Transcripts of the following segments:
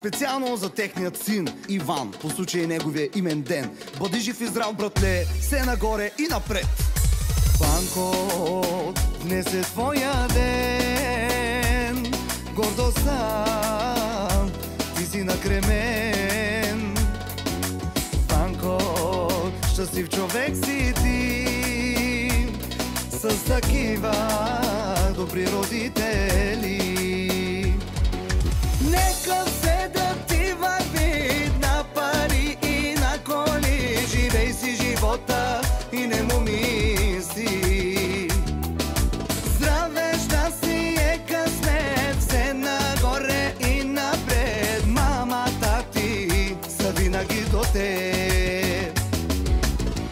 Специално за техният син Иван, по случай неговия имен ден. Бъди жив и здрав, братле, все нагоре и напред. Банко, днес е твоя ден, гордо сам, ти си накремен. Банко, щастлив човек си ти, с такива добри родители. Нека все да ти върви на пари и на коли, живей си живота и не му мисли. Здраве, щастие, късмет, все нагоре и напред. Мама, тати са винаги до теб.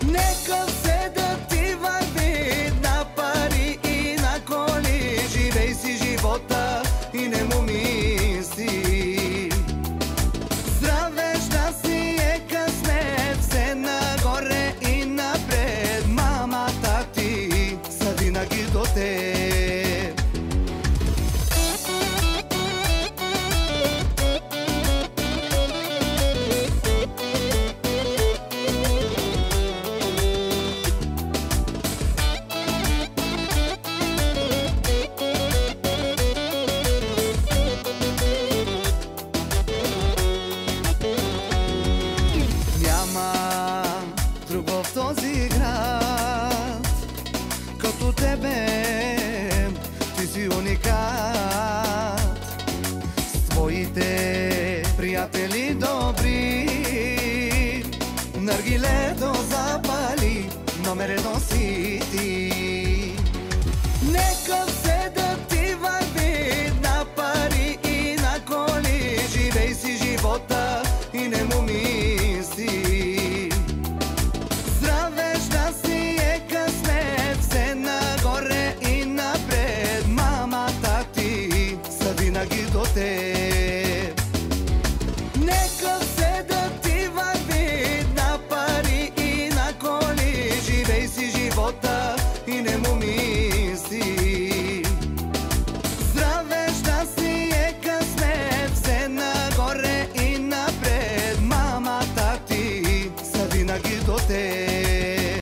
Нека все да ти върви на пари и на коли, живей си живота и не му мисли. Здраве, щастие, късмет, все нагоре и напред. Мама, тати са винаги до теб. Друг в този град като тебе, ти си уникат. С твоите приятели добри, наргилето запали, номер едно си ти. Нека все да ти върви на пари и на коли, живей си живота